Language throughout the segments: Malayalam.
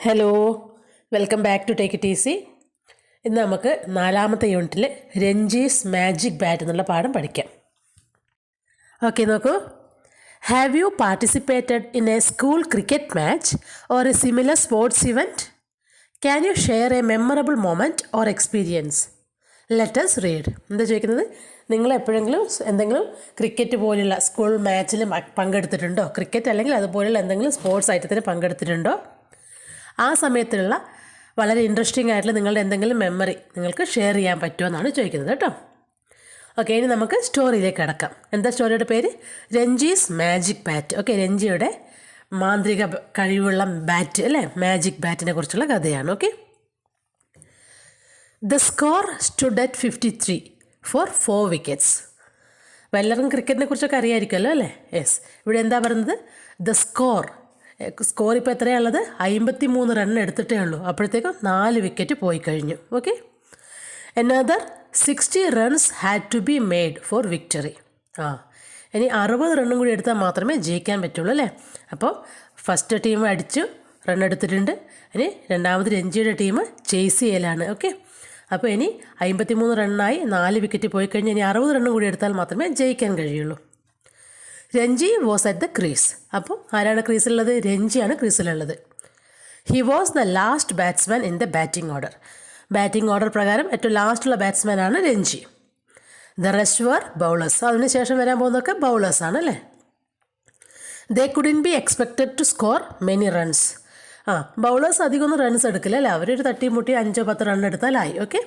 Hello, welcome back to take it easy. ഇന്ന് നമുക്ക് 4ാമത്തെ യൂണിറ്റിൽ രഞ്ജീസ് മാജിക് ബാറ്റ് എന്നുള്ള പാഠം പഠിക്കാം. ഓക്കെ, നോക്കൂ. Have you participated in A school cricket match or A similar sports event? Can you share A memorable moment or experience? Let us read. എന്താ ചോദിക്കുന്നത്? നിങ്ങൾ എപ്പോഴെങ്കിലും എന്തെങ്കിലും ക്രിക്കറ്റ് പോലുള്ള സ്കൂൾ മാച്ചിൽ പങ്കെടുത്തിട്ടുണ്ടോ? ക്രിക്കറ്റ് അല്ലെങ്കിൽ അതുപോലുള്ള എന്തെങ്കിലും സ്പോർട്സ് ഐറ്റത്തിന് പങ്കെടുത്തിട്ടുണ്ടോ? ആ സമയത്തുള്ള വളരെ ഇൻട്രസ്റ്റിംഗ് ആയിട്ടുള്ള നിങ്ങളുടെ എന്തെങ്കിലും മെമ്മറി നിങ്ങൾക്ക് ഷെയർ ചെയ്യാൻ പറ്റുമെന്നാണ് ചോദിക്കുന്നത് കേട്ടോ. ഓക്കെ, ഇനി നമുക്ക് സ്റ്റോറിയിലേക്ക് കടക്കാം. എന്താ സ്റ്റോറിയുടെ പേര്? Ranji's magic bat. ഓക്കെ, രഞ്ജിയുടെ മാന്ത്രിക കഴിവുള്ള ബാറ്റ് അല്ലേ, മാജിക് ബാറ്റിനെ കുറിച്ചുള്ള കഥയാണ്. Okay, the score stood at 53 for 4 wickets. അപ്പോൾ എല്ലാവർക്കും ക്രിക്കറ്റിനെ കുറിച്ചൊക്കെ അറിയാമായിരിക്കുമല്ലോ അല്ലേ? യെസ്, ഇവിടെ എന്താ പറയുന്നത്? ദ സ്കോർ ഇപ്പോൾ എത്രയാണുള്ളത്? 53 റൺ എടുത്തിട്ടേ ഉള്ളൂ. അപ്പോഴത്തേക്കും 4 വിക്കറ്റ് പോയി കഴിഞ്ഞു. Okay, another 60 runs had to be made for victory. ഇനി 60 റണ്ണും കൂടി എടുത്താൽ മാത്രമേ ജയിക്കാൻ പറ്റുള്ളൂ അല്ലേ? അപ്പോൾ ഫസ്റ്റ് ടീം അടിച്ചു, റൺ എടുത്തിട്ടുണ്ട്. ഇനി രണ്ടാമത് രഞ്ജിയുടെ ടീം ചേസ് ചെയ്യലാണ്. ഓക്കെ, അപ്പോൾ ഇനി 53 റണ്ണായി 4 വിക്കറ്റ് പോയി കഴിഞ്ഞാൽ ഇനി 60 റണ്ണും കൂടി എടുത്താൽ മാത്രമേ ജയിക്കാൻ കഴിയുള്ളൂ. Ranji was at the crease. അപ്പോൾ ആരാണ് ക്രീസിലുള്ളത്? രഞ്ജിയാണ് ക്രീസിലുള്ളത്. He was the last batsman in the batting order. Batting order പ്രകാരം ഏറ്റവും ലാസ്റ്റുള്ള ബാറ്റ്സ്മാനാണ് Ranji. The rest were bowlers. അതിനുശേഷം വരാൻ പോകുന്നതൊക്കെ ബൗളേഴ്സാണ് അല്ലേ? They couldn't be expected to score many runs. ബൗളേഴ്സ് അധികമൊന്നും റൺസ് എടുക്കില്ല അല്ലേ? അവരൊരു തട്ടിമുട്ടി 5-10 റൺ എടുത്താലായി. Okay,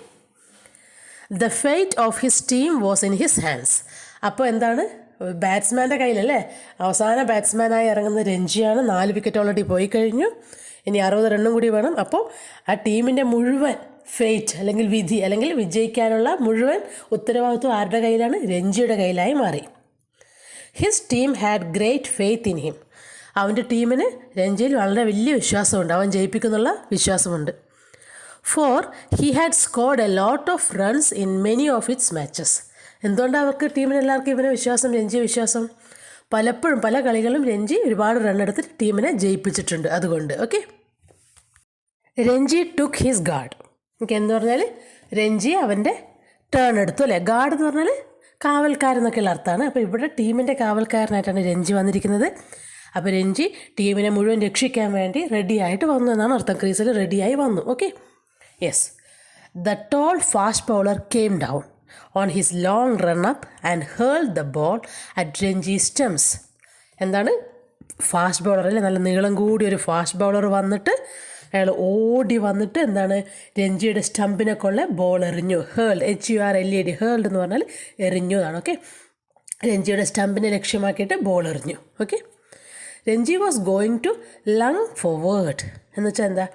the fate of his team was in his hands. അപ്പോൾ എന്താണ്? ബാറ്റ്സ്മാൻ്റെ കയ്യിലല്ലേ? അവസാന ബാറ്റ്സ്മാനായി ഇറങ്ങുന്ന രഞ്ജിയാണ്. 4 വിക്കറ്റ് ഓൾറെഡി പോയി കഴിഞ്ഞു. ഇനി 60 റണ്ണും കൂടി വേണം. അപ്പോൾ ആ ടീമിൻ്റെ മുഴുവൻ ഫേറ്റ് അല്ലെങ്കിൽ വിധി അല്ലെങ്കിൽ വിജയിക്കാനുള്ള മുഴുവൻ ഉത്തരവാദിത്വം ആരുടെ കയ്യിലാണ്? രഞ്ജിയുടെ കയ്യിലായി മാറി. His team had great faith in him. അവൻ്റെ ടീമിന് രഞ്ജിയിൽ വളരെ വലിയ വിശ്വാസമുണ്ട്. അവൻ ജയിപ്പിക്കുന്നുള്ള വിശ്വാസമുണ്ട്. For he had scored a lot of runs in many of its matches. എന്തുകൊണ്ടാണ് അവർക്ക് ടീമിന് എല്ലാവർക്കും ഇവനെ വിശ്വാസം, രഞ്ജി വിശ്വാസം? പലപ്പോഴും പല കളികളും രഞ്ജി ഒരുപാട് റൺ എടുത്ത് ടീമിനെ ജയിപ്പിച്ചിട്ടുണ്ട്. അതുകൊണ്ട് okay, Ranji took his guard. Okay, എന്ന് പറഞ്ഞാൽ രഞ്ജി അവൻ്റെ ടേൺ എടുത്തു അല്ലേ? ഗാർഡ് എന്ന് പറഞ്ഞാൽ കാവൽക്കാരെന്നൊക്കെയുള്ള അർത്ഥമാണ്. അപ്പോൾ ഇവിടെ ടീമിൻ്റെ കാവൽക്കാരനായിട്ടാണ് രഞ്ജി വന്നിരിക്കുന്നത്. അപ്പോൾ രഞ്ജി ടീമിനെ മുഴുവൻ രക്ഷിക്കാൻ വേണ്ടി റെഡിയായിട്ട് വന്നു എന്നാണ് അർത്ഥം. ക്രീസിൽ റെഡിയായി വന്നു. Okay, yes. The toll fast bowler came down on his long run-up and hurled the ball at Ranji's stumps. എന്താണ്? ഫാസ്റ്റ് ബൗളർ അല്ലേ? നല്ല നീളം കൂടി ഒരു ഫാസ്റ്റ് ബൗളർ വന്നിട്ട് അയാൾ ഓടി വന്നിട്ട് എന്താണ്? രഞ്ജിയുടെ സ്റ്റമ്പിനെ കൊള്ള ബോൾ എറിഞ്ഞു. ഹേൾഡ്, HURLED, ഹേൾഡ് എന്ന് പറഞ്ഞാൽ എറിഞ്ഞു എന്നാണ്. ഓക്കെ, രഞ്ജിയുടെ സ്റ്റമ്പിനെ ലക്ഷ്യമാക്കിയിട്ട് ബോൾ എറിഞ്ഞു. Okay, Ranji was going to lunge forward. എന്ന് വെച്ചാൽ എന്താ?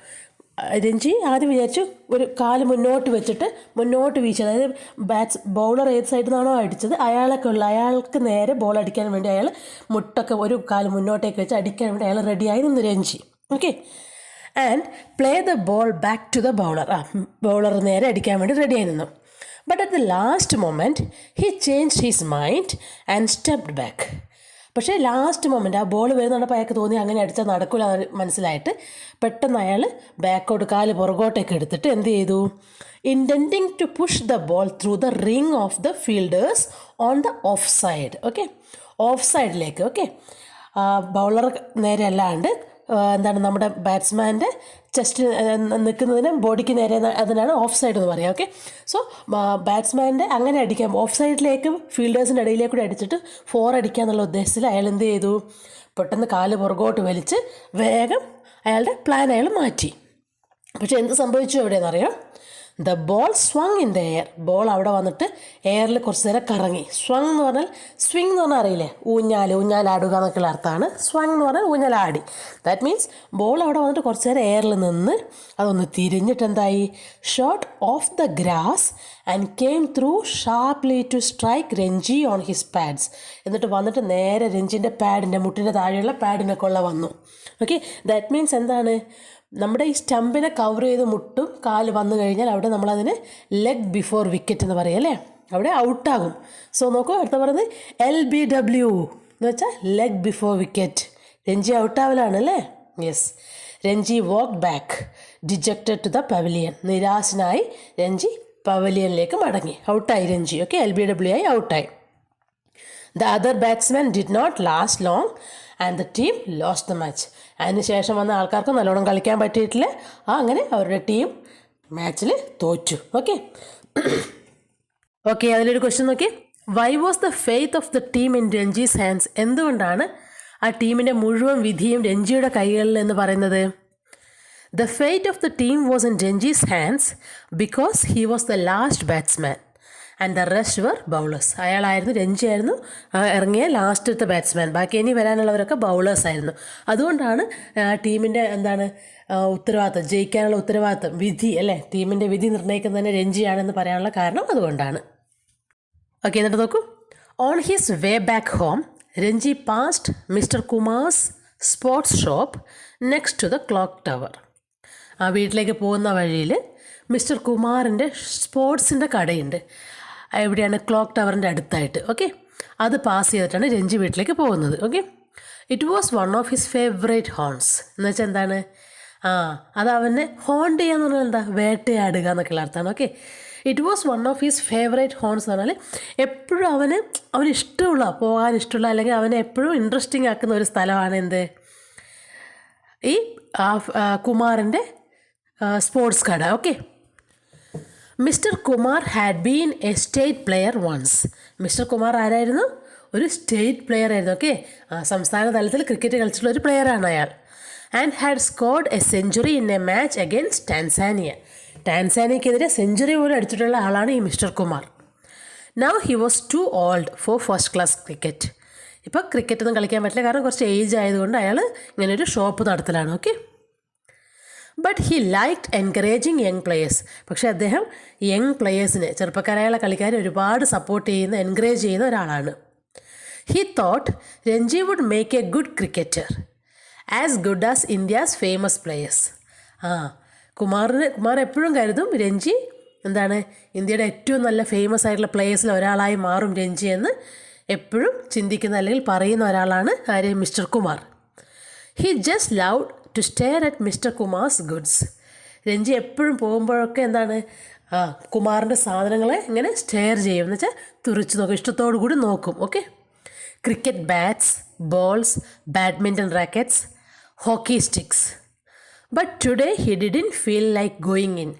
രഞ്ജി ആദ്യം വിചാരിച്ചു ഒരു കാല് മുന്നോട്ട് വെച്ചിട്ട് മുന്നോട്ട് വീശി, അതായത് ബൗളർ ഏത് സൈഡിൽ നിന്നാണോ അടിച്ചത് അയാൾക്ക് നേരെ ബോൾ അടിക്കാൻ വേണ്ടി അയാൾ മുട്ടൊക്കെ ഒരു കാല് മുന്നോട്ടേക്ക് വെച്ച് അടിക്കാൻ വേണ്ടി അയാൾ റെഡിയായി നിന്ന് Ranji. Okay, and play the ball back to the bowler. Bowler നേരെ അടിക്കാൻ വേണ്ടി റെഡിയായി നിന്നു. But at the last moment he changed his mind and stepped back. പക്ഷേ ലാസ്റ്റ് മൊമെൻറ്റ് ആ ബോൾ വരുന്നുണ്ടപ്പോൾ അയാൾക്ക് തോന്നി അങ്ങനെ അടിച്ചാൽ നടക്കില്ല മനസ്സിലായിട്ട് പെട്ടെന്ന് അയാൾ ബാക്കോട്ട് കാല് പുറകോട്ടേക്ക് എടുത്തിട്ട് എന്ത് ചെയ്തു? Intending to push the ball through the ring of the fielders on the off side. Okay, off സൈഡിലേക്ക്. ഓക്കെ, ബൗളർ നേരെ അല്ലാണ്ട് എന്താണ് നമ്മുടെ ബാറ്റ്സ്മാൻ്റെ ചെസ്റ്റ് നിൽക്കുന്നതിന് ബോഡിക്ക് നേരെ, അതിനാണ് ഓഫ് സൈഡ് എന്ന് പറയുക. ഓക്കെ, സോ ബാറ്റ്സ്മാൻ്റെ അങ്ങനെ അടിക്കാം, ഓഫ് സൈഡിലേക്ക് ഫീൽഡേഴ്സിൻ്റെ ഇടയിലേക്കൂടെ അടിച്ചിട്ട് 4 അടിക്കുക എന്നുള്ള ഉദ്ദേശത്തിൽ അയാൾ എന്ത് ചെയ്തു? പെട്ടെന്ന് കാല് പുറകോട്ട് വലിച്ച് വേഗം അയാളുടെ പ്ലാൻ അയാൾ മാറ്റി. പക്ഷേ എന്ത് സംഭവിച്ചു എവിടെയെന്നറിയാം? The ball swung in the air. Ball അവിടെ വന്നിട്ട് എയറിൽ കുറച്ച് നേരം കറങ്ങി. സ്വങ് എന്ന് പറഞ്ഞാൽ, സ്വിങ് എന്ന് പറഞ്ഞാൽ അറിയില്ലേ? ഊഞ്ഞാലാടുക എന്നൊക്കെയുള്ള അർത്ഥമാണ്. സ്വങ് എന്ന് പറഞ്ഞാൽ ഊഞ്ഞാലാടി. ദാറ്റ് മീൻസ് ബോൾ അവിടെ വന്നിട്ട് കുറച്ച് നേരം എയറിൽ നിന്ന് അതൊന്ന് തിരിഞ്ഞിട്ട് എന്തായി? Shot off the grass and came through sharply to strike Ranji on his pads. എന്നിട്ട് വന്നിട്ട് നേരെ രഞ്ജിൻ്റെ പാഡിൻ്റെ മുട്ടിൻ്റെ താഴെയുള്ള പാഡിനെ കൊള്ള വന്നു. ഓക്കെ, ദാറ്റ് മീൻസ് എന്താണ്? നമ്മുടെ ഈ സ്റ്റമ്പിനെ കവർ ചെയ്ത് മുട്ടും കാല് വന്നു കഴിഞ്ഞാൽ അവിടെ നമ്മളതിന് ലെഗ് ബിഫോർ വിക്കറ്റ് എന്ന് പറയും അല്ലേ? അവിടെ ഔട്ടാകും. സോ നോക്കൂ, അടുത്ത പറയുന്നത് LBW എന്ന് വെച്ചാൽ ലെഗ് ബിഫോർ വിക്കറ്റ്. രഞ്ജി ഔട്ടാവലാണ് അല്ലേ? Yes. Ranji walked back dejected to the pavilion. നിരാശനായി രഞ്ജി പവലിയനിലേക്ക് മടങ്ങി. ഔട്ടായി രഞ്ജി. ഓക്കെ, LBW ആയി ഔട്ടായി. The other batsmen did not last long and the team lost the match. അതിന് ശേഷം വന്ന ആൾക്കാർക്ക് നല്ലോണം കളിക്കാൻ പറ്റിയിട്ടില്ല. അങ്ങനെ അവരുടെ ടീം മാച്ചിൽ തോറ്റു. ഓക്കെ ഓക്കെ അതിലൊരു ക്വസ്റ്റ്യൻ നോക്കി. Why was the faith of the team in Ranji's hands? എന്തുകൊണ്ടാണ് ആ ടീമിൻ്റെ മുഴുവൻ വിധിയും രഞ്ജിയുടെ കൈകളിൽ എന്ന് പറയുന്നത്? The fate of the team was in Ranji's hands because he was the last batsman and the rest were bowlers. അയാളായിരുന്നു, രഞ്ജിയായിരുന്നു ഇറങ്ങിയ ലാസ്റ്റത്തെ ബാറ്റ്സ്മാൻ. ബാക്കി ഇനി വരാനുള്ളവരൊക്കെ ബൗളേഴ്സ് ആയിരുന്നു. അതുകൊണ്ടാണ് ടീമിൻ്റെ ഉത്തരവാദിത്തം, ജയിക്കാനുള്ള ഉത്തരവാദിത്തം, വിധി അല്ലേ, ടീമിൻ്റെ വിധി നിർണ്ണയിക്കുന്നതിന് രഞ്ജിയാണെന്ന് പറയാനുള്ള കാരണം അതുകൊണ്ടാണ്. ഓക്കെ, എന്നിട്ട് നോക്കൂ. On his way back home Ranji past Mr Kumar's sports shop next to the clock tower. ആ വീട്ടിലേക്ക് പോകുന്ന വഴിയിൽ മിസ്റ്റർ കുമാറിൻ്റെ സ്പോർട്സിൻ്റെ കടയുണ്ട്. എവിടെയാണ്? ക്ലോക്ക് ടവറിൻ്റെ അടുത്തായിട്ട്. ഓക്കെ, അത് പാസ് ചെയ്തിട്ടാണ് രഞ്ജി വീട്ടിലേക്ക് പോകുന്നത്. Okay, it was one of his favourite horns. എന്ന് വെച്ചാൽ എന്താണ്? അത് അവനെ ഹോണ്ട് ചെയ്യാന്ന് പറഞ്ഞാൽ എന്താ? വേട്ടയാടുക എന്നൊക്കെയുള്ള അർത്ഥമാണ്. Okay, it was one of his favourite horns എന്ന് പറഞ്ഞാൽ എപ്പോഴും അവന് ഇഷ്ടമുള്ള, പോകാൻ ഇഷ്ടമുള്ള, അല്ലെങ്കിൽ അവനെ എപ്പോഴും ഇൻട്രസ്റ്റിംഗ് ആക്കുന്ന ഒരു സ്ഥലമാണ് എന്ത്? ഈ കുമാറിൻ്റെ സ്പോർട്സ് കട. Okay, mister Kumar had been a state player once. Mr Kumar ആരായിരുന്നു? ഒരു സ്റ്റേറ്റ് പ്ലെയർ ആയിരുന്നു. ഓക്കെ, സംസ്ഥാന തലത്തിൽ ക്രിക്കറ്റ് കളിച്ചിട്ടുള്ള ഒരു പ്ലെയറാണ് അയാൾ. And had scored a century in a match against Tanzania. ടാൻസാനിയക്കെതിരെ സെഞ്ചുറി പോലും അടിച്ചിട്ടുള്ള ആളാണ് ഈ mister Kumar. Now he was too old for first class cricket. ഇപ്പോൾ ക്രിക്കറ്റൊന്നും കളിക്കാൻ പറ്റില്ല, കാരണം കുറച്ച് ഏജ് ആയതുകൊണ്ട് അയാൾ ഇങ്ങനൊരു ഷോപ്പ് നടത്തലാണ്. Okay, but he liked encouraging young players. പക്ഷേ അദ്ദേഹം യങ് പ്ലെയേഴ്സിനെ, ചെറുപ്പക്കാരായുള്ള കളിക്കാരെ ഒരുപാട് സപ്പോർട്ട് ചെയ്യുന്ന, എൻകറേജ് ചെയ്യുന്ന ഒരാളാണ്. He thought Ranji would make a good cricketer as good as India's famous players. Kumar എപ്പോഴും കരുതും രഞ്ജി എന്താണ്, ഇന്ത്യയുടെ ഏറ്റവും നല്ല ഫേമസ് ആയിട്ടുള്ള പ്ലെയേഴ്സിൽ ഒരാളായി മാറും രഞ്ജി എന്ന് എപ്പോഴും ചിന്തിക്കുന്ന അല്ലെങ്കിൽ പറയുന്ന ഒരാളാണ് ആര്? Mr Kumar. He just loved to stare at Mr Kumar's goods. Ranji എപ്പോഴും പോകുമ്പോഴൊക്കെ എന്താണ്, കുമാറിൻ്റെ സാധനങ്ങളെ ഇങ്ങനെ സ്റ്റെയർ ചെയ്യും, എന്ന് വെച്ചാൽ തുറിച്ച് നോക്കും, ഇഷ്ടത്തോടു കൂടി നോക്കും. Okay, cricket bats, balls, badminton rackets, hockey sticks. But today he didn't feel like going in.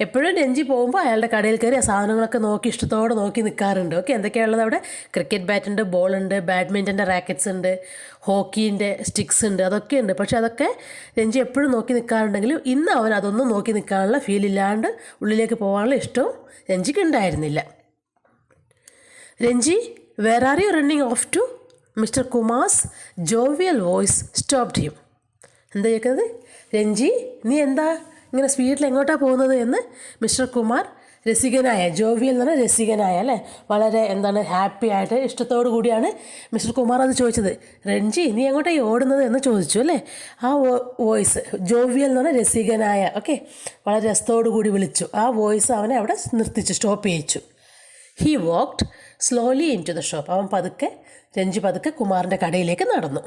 എപ്പോഴും രഞ്ജി പോകുമ്പോൾ അയാളുടെ കടയിൽ കയറി ആ സാധനങ്ങളൊക്കെ നോക്കി ഇഷ്ടത്തോടെ നോക്കി നിൽക്കാറുണ്ട്. ഓക്കെ, എന്തൊക്കെയാണുള്ളത് അവിടെ? ക്രിക്കറ്റ് ബാറ്റുണ്ട്, ബോളുണ്ട്, ബാഡ്മിൻ്റൻ്റെ റാക്കറ്റ്സ് ഉണ്ട്, ഹോക്കീൻ്റെ സ്റ്റിക്സ് ഉണ്ട്, അതൊക്കെ ഉണ്ട്. പക്ഷെ അതൊക്കെ രഞ്ജി എപ്പോഴും നോക്കി നിൽക്കാറുണ്ടെങ്കിലും ഇന്ന് അവൻ അതൊന്നും നോക്കി നിൽക്കാനുള്ള ഫീൽ ഇല്ലാണ്ട് ഉള്ളിലേക്ക് പോകാനുള്ള ഇഷ്ടവും രഞ്ജിക്ക് ഉണ്ടായിരുന്നില്ല. Ranji, where are you running off to? Mr Kumar's jovial voice stopped him. എന്താ കേൾക്കുന്നത്? രഞ്ജി, നീ എന്താ ഇങ്ങനെ സ്പീഡിൽ എങ്ങോട്ടാണ് പോകുന്നത് എന്ന് മിസ്റ്റർ കുമാർ രസികനായ, ജോവിയൽ എന്ന് പറഞ്ഞാൽ രസികനായ അല്ലേ, വളരെ എന്താണ് ഹാപ്പി ആയിട്ട് ഇഷ്ടത്തോടു കൂടിയാണ് മിസ്റ്റർ കുമാർ അത് ചോദിച്ചത്. രഞ്ജി, നീ എങ്ങോട്ടാണ് ഓടുന്നത് എന്ന് ചോദിച്ചു അല്ലേ. ആ വോയിസ് ജോവിയൽ എന്ന് പറഞ്ഞാൽ രസികനായ. ഓക്കെ, വളരെ രസത്തോടു കൂടി വിളിച്ചു. ആ വോയിസ് അവനെ അവിടെ നിർത്തിച്ചു, സ്റ്റോപ്പ് ചെയ്യിച്ചു. He walked slowly in to the shop. Ranji പതുക്കെ കുമാറിൻ്റെ കടയിലേക്ക് നടന്നു.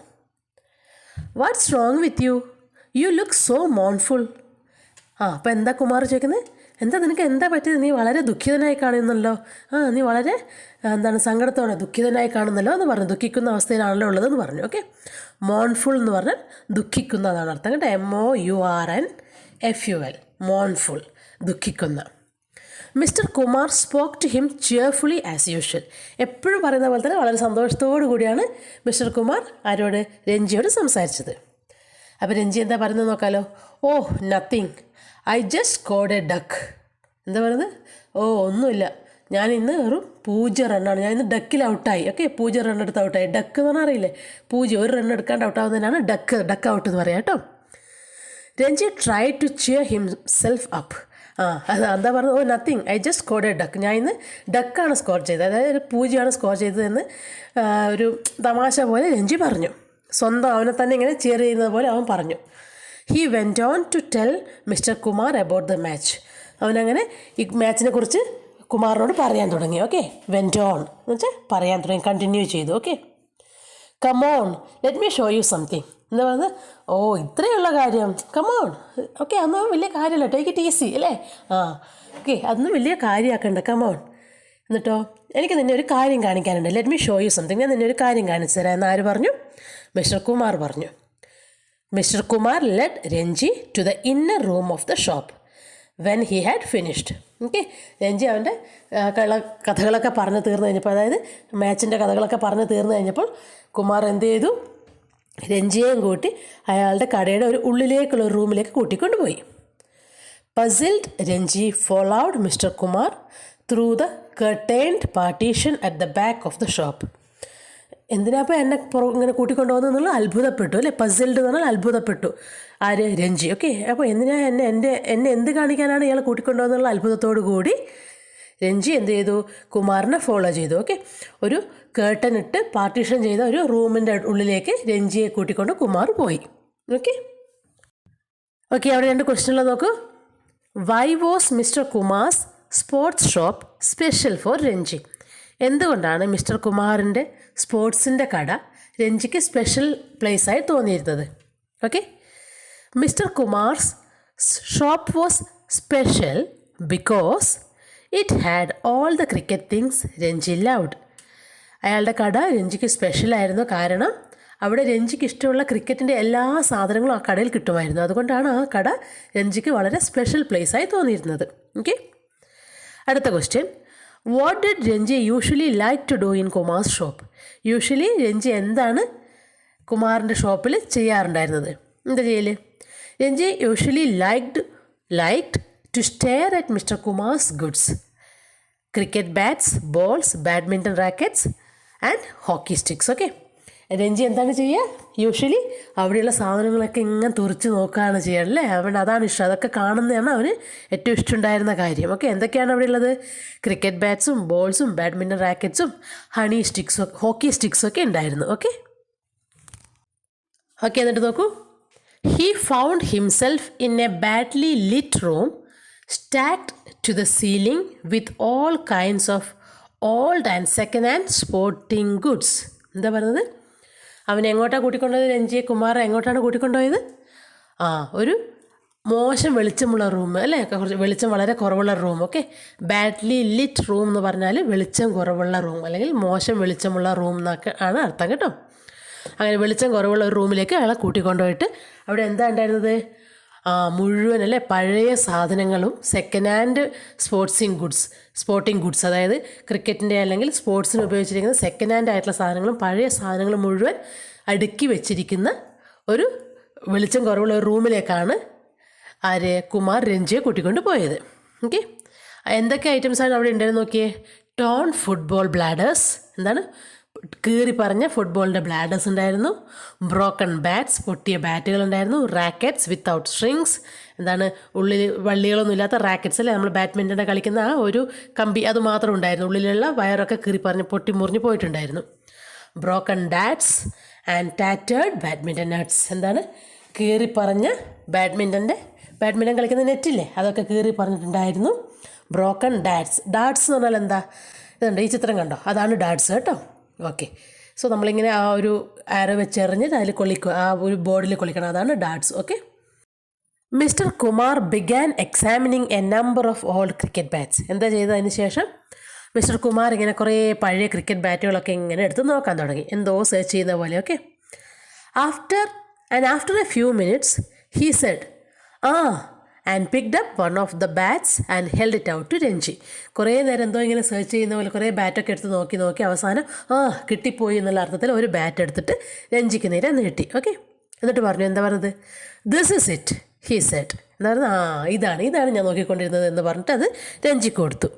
What's wrong with you? You look so mournful. അപ്പോൾ എന്താ കുമാർ ചോദിക്കുന്നത്? എന്താ നിനക്ക് എന്താ പറ്റിയത്? നീ വളരെ ദുഃഖിതനായി കാണുന്നല്ലോ. നീ വളരെ എന്താണ് സങ്കടത്തോടെ ദുഃഖിതനായി കാണുന്നല്ലോ എന്ന് പറഞ്ഞു. ദുഃഖിക്കുന്ന അവസ്ഥയിലാണല്ലോ ഉള്ളതെന്ന് പറഞ്ഞു. ഓക്കെ, മോൺഫുൾ എന്ന് പറഞ്ഞാൽ ദുഃഖിക്കുന്നതാണ് അർത്ഥം കേട്ടോ. MOURNFUL, mournful, ദുഃഖിക്കുന്ന. Mister Kumar spoke to him cheerfully as usual. എപ്പോഴും പറയുന്ന പോലെ തന്നെ വളരെ സന്തോഷത്തോടു കൂടിയാണ് മിസ്റ്റർ കുമാർ ആരോട്? രഞ്ജിയോട് സംസാരിച്ചത്. അപ്പോൾ രഞ്ജി എന്താ പറയുന്നത് നോക്കാമല്ലോ. Nothing, I just scored a duck. എന്താ പറയുന്നത്? ഒന്നുമില്ല, ഞാൻ ഇന്ന് ഒരു 0 റണ്ണാണ്, ഞാൻ ഇന്ന് ഡക്കിൽ ഔട്ടായി. ഓക്കെ, 0 റൺ എടുത്ത് ഔട്ടായി. ഡക്ക് എന്ന് പറഞ്ഞാൽ അറിയില്ലേ, 0, 1 റൺ എടുക്കാണ്ട് ഔട്ടാവുന്നതിനാണ് ഡക്ക് ഔട്ട് എന്ന് പറയാം കേട്ടോ. Ranji try to cheer himself up. എന്താ പറഞ്ഞത്? Nothing, I just scored a duck. ഞാൻ ഇന്ന് ഡക്കാണ് സ്കോർ ചെയ്തത്, അതായത് ഒരു 0 സ്കോർ ചെയ്തതെന്ന് ഒരു തമാശ പോലെ രഞ്ജി പറഞ്ഞു. സ്വന്തം അവനെ തന്നെ ഇങ്ങനെ ചിയർ ചെയ്യുന്നത് പോലെ അവൻ പറഞ്ഞു. He went on to tell Mr Kumar about the match. അവനങ്ങനെ ഈ മാച്ചിനെ കുറിച്ച് കുമാറിനോട് പറയാൻ തുടങ്ങി. ഓക്കെ, വെൻറ്റ് ഓൺ എന്ന് വെച്ചാൽ പറയാൻ തുടങ്ങി, കണ്ടിന്യൂ ചെയ്തു. Okay, come on let me show you something. എന്താ പറയുന്നത്? ഓ ഇത്രയുള്ള കാര്യം, കമോൺ, ഓക്കെ, അതൊന്നും വലിയ കാര്യമല്ല, ടേക്ക് ഇറ്റ് ഈസി അല്ലേ? ഓക്കെ, അതൊന്നും വലിയ കാര്യമാക്കണ്ട, കമോൺ. എന്നിട്ടോ, എനിക്ക് നിന്നെ ഒരു കാര്യം കാണിക്കാനുണ്ട്, let me show you something, ഞാൻ നിന്നെ ഒരു കാര്യം കാണിച്ചു തരാം എന്ന് ആര് പറഞ്ഞു? മിസ്റ്റർ കുമാർ പറഞ്ഞു. Mr Kumar led Ranji to the inner room of the shop when he had finished. Okay, Ranji അവൻ്റെ കഥകളൊക്കെ പറഞ്ഞു തീർന്നു കഴിഞ്ഞപ്പോൾ, അതായത് മാച്ചിൻ്റെ കഥകളൊക്കെ പറഞ്ഞു തീർന്നു കഴിഞ്ഞപ്പോൾ കുമാർ എന്ത് ചെയ്തു? രഞ്ജിയെയും കൂട്ടി അയാളുടെ കടയുടെ ഒരു ഉള്ളിലേക്കുള്ള ഒരു റൂമിലേക്ക് കൂട്ടിക്കൊണ്ടുപോയി. Puzzled Ranji followed mister Kumar through the curtained partition at the back of the shop. എന്തിനാപ്പോൾ എന്നെ ഇങ്ങനെ കൂട്ടിക്കൊണ്ടുപോകുന്നത് എന്നുള്ള അത്ഭുതപ്പെട്ടു അല്ലേ? പസിൽഡ് എന്ന് പറഞ്ഞാൽ അത്ഭുതപ്പെട്ടു. ആര്? രഞ്ജി. ഓക്കെ, അപ്പോൾ എന്തിനാ എന്നെ എന്ത് കാണിക്കാനാണ് ഇയാൾ കൂട്ടിക്കൊണ്ടുപോകുന്നുള്ള അത്ഭുതത്തോടു കൂടി രഞ്ജി എന്ത് ചെയ്തു? കുമാറിനെ ഫോളോ ചെയ്തു. ഓക്കെ, ഒരു കേർട്ടൻ ഇട്ട് പാർട്ടീഷൻ ചെയ്ത ഒരു റൂമിൻ്റെ ഉള്ളിലേക്ക് രഞ്ജിയെ കൂട്ടിക്കൊണ്ട് കുമാർ പോയി. ഓക്കെ ഓക്കെ അവിടെ 2 ക്വസ്റ്റ്യനുള്ളത് നോക്കൂ. Why was mister Kumar's sports shop special for Ranji? എന്തുകൊണ്ടാണ് മിസ്റ്റർ കുമാറിൻ്റെ സ്പോർട്സിൻ്റെ കട രഞ്ജിക്ക് സ്പെഷ്യൽ പ്ലേസായി തോന്നിയിരുന്നത്? Okay, mister Kumar's shop was special because it had all the cricket things Ranji loved. അയാളുടെ കട രഞ്ജിക്ക് സ്പെഷ്യലായിരുന്നു, കാരണം അവിടെ രഞ്ജിക്ക് ഇഷ്ടമുള്ള ക്രിക്കറ്റിൻ്റെ എല്ലാ സാധനങ്ങളും ആ കടയിൽ കിട്ടുമായിരുന്നു. അതുകൊണ്ടാണ് ആ കട രഞ്ജിക്ക് വളരെ സ്പെഷ്യൽ പ്ലേസായി തോന്നിയിരുന്നത്. ഓക്കെ, അടുത്ത question. What did Ranji usually like to do in Kumar's shop? Usually Ranji എന്താണ് കുമാറിൻ്റെ ഷോപ്പിൽ ചെയ്യാറുണ്ടായിരുന്നത്? എന്താ ചെയ്യല്? Ranji usually liked to stare at Mr Kumar's goods, cricket bats, balls, badminton rackets and hockey sticks. Okay, Ranji എന്താണ് ചെയ്യുക? യൂഷ്വലി അവിടെയുള്ള സാധനങ്ങളൊക്കെ ഇങ്ങനെ തുറച്ച് നോക്കുകയാണ് ചെയ്യുക അല്ലേ? അവൻ അതാണ് ഇഷ്ടം, അതൊക്കെ കാണുന്നതാണ് അവന് ഏറ്റവും ഇഷ്ടമുണ്ടായിരുന്ന കാര്യം. ഓക്കെ, എന്തൊക്കെയാണ് അവിടെ ഉള്ളത്? ക്രിക്കറ്റ് ബാറ്റ്സും ബോൾസും ബാഡ്മിൻ്റൺ റാക്കറ്റ്സും ഹണി സ്റ്റിക്സും ഹോക്കി സ്റ്റിക്സും ഒക്കെ ഉണ്ടായിരുന്നു. ഓക്കെ ഓക്കെ എന്നിട്ട് നോക്കൂ. He found himself in a badly lit room stacked to the ceiling with all kinds of old and second hand sporting goods. എന്താ പറയുന്നത്? അവൻ എങ്ങോട്ടാണ് കൂട്ടിക്കൊണ്ടുപോയത്? രഞ്ജിയെ കുമാർ എങ്ങോട്ടാണ് കൂട്ടിക്കൊണ്ടുപോയത്? ഒരു മോശം വെളിച്ചമുള്ള റൂം അല്ലേ? കുറച്ച് വെളിച്ചം വളരെ കുറവുള്ള room. Okay, badly lit room എന്ന് പറഞ്ഞാൽ വെളിച്ചം കുറവുള്ള റൂം അല്ലെങ്കിൽ മോശം വെളിച്ചമുള്ള റൂം എന്നൊക്കെ ആണ് അർത്ഥം കേട്ടോ. അങ്ങനെ വെളിച്ചം കുറവുള്ള ഒരു റൂമിലേക്ക് അയാളെ കൂട്ടിക്കൊണ്ടുപോയിട്ട് അവിടെ എന്താ ഉണ്ടായിരുന്നത്? മുഴുവൻ അല്ലേ പഴയ സാധനങ്ങളും സെക്കൻഡ് ഹാൻഡ് സ്പോർട്ടിംഗ് ഗുഡ്സ്, അതായത് ക്രിക്കറ്റിൻ്റെ അല്ലെങ്കിൽ സ്പോർട്സിന് ഉപയോഗിച്ചിരിക്കുന്ന സെക്കൻഡ് ഹാൻഡ് ആയിട്ടുള്ള സാധനങ്ങളും പഴയ സാധനങ്ങളും മുഴുവൻ അടുക്കി വെച്ചിരിക്കുന്ന ഒരു വെളിച്ചം കുറവുള്ള ഒരു റൂമിലേക്കാണ് കുമാർ രഞ്ജിയെ കൂട്ടിക്കൊണ്ട് പോയത്. ഓക്കെ, എന്തൊക്കെ ഐറ്റംസാണ് അവിടെ ഉണ്ടായിരുന്നു നോക്കിയേ. ടോൺ ഫുട്ബോൾ ബ്ലാഡേഴ്സ്, എന്താണ് കീറി പറഞ്ഞ ഫുട്ബോളിൻ്റെ ബ്ലാഡേഴ്സ് ഉണ്ടായിരുന്നു. ബ്രോക്കൺ ബാറ്റ്സ്, പൊട്ടിയ ബാറ്റുകൾ ഉണ്ടായിരുന്നു. റാക്കറ്റ്സ് വിത്തൗട്ട് സ്ട്രിങ്സ്, എന്താണ് ഉള്ളിൽ വള്ളികളൊന്നും ഇല്ലാത്ത റാക്കറ്റ്സ് അല്ലേ, നമ്മൾ ബാഡ്മിൻ്റൻ്റെ കളിക്കുന്ന ആ ഒരു കമ്പി, അത് മാത്രം ഉണ്ടായിരുന്നു. ഉള്ളിലുള്ള വയറൊക്കെ കീറി പറഞ്ഞ് പൊട്ടി മുറിഞ്ഞ് പോയിട്ടുണ്ടായിരുന്നു. ബ്രോക്കൺ ഡാറ്റ്സ് ആൻഡ് ടാറ്റേർഡ് ബാഡ്മിൻ്റൺ നട്ട്സ്, എന്താണ് കീറി പറഞ്ഞ ബാഡ്മിൻ്റൺ കളിക്കുന്ന നെറ്റില്ലേ, അതൊക്കെ കീറി പറഞ്ഞിട്ടുണ്ടായിരുന്നു. ബ്രോക്കൺ ഡാറ്റ്സ് എന്ന് പറഞ്ഞാൽ എന്താ? ഇതുണ്ട്, ഈ ചിത്രം കണ്ടോ, അതാണ് ഡാറ്റ്സ് കേട്ടോ. ഓക്കെ, സോ നമ്മളിങ്ങനെ ആ ഒരു ആരോ വെച്ചെറിഞ്ഞിട്ട് അതിൽ കൊള്ളിക്കുക, ആ ഒരു ബോർഡിൽ കൊള്ളിക്കണം, അതാണ് darts. Okay, mister Kumar began examining a number of old cricket bats. എന്താ ചെയ്തതിന് ശേഷം മിസ്റ്റർ കുമാർ ഇങ്ങനെ കുറേ പഴയ ക്രിക്കറ്റ് ബാറ്റുകളൊക്കെ ഇങ്ങനെ എടുത്ത് നോക്കാൻ തുടങ്ങി, എന്തോ സെർച്ച് ചെയ്യുന്ന പോലെ. Okay, after a few minutes he said and picked up one of the bats and held it out to Ranji. കുറേ നേരം എന്തോ ഇങ്ങനെ സെർച്ച് ചെയ്യുന്ന പോലെ കുറേ ബാറ്റൊക്കെ എടുത്ത് നോക്കി അവസാനം കിട്ടിപ്പോയി എന്നുള്ള അർത്ഥത്തിൽ ഒരു ബാറ്റ് എടുത്തിട്ട് രഞ്ജിക്ക് നേരെ നീട്ടി. ഓക്കെ, എന്നിട്ട് പറഞ്ഞു, എന്താ പറഞ്ഞത്? This is it he said. എന്താ പറയുന്നത്? ഇതാണ് ഞാൻ നോക്കിക്കൊണ്ടിരുന്നത് എന്ന് പറഞ്ഞിട്ട് അത് രഞ്ജിക്ക് കൊടുത്തു.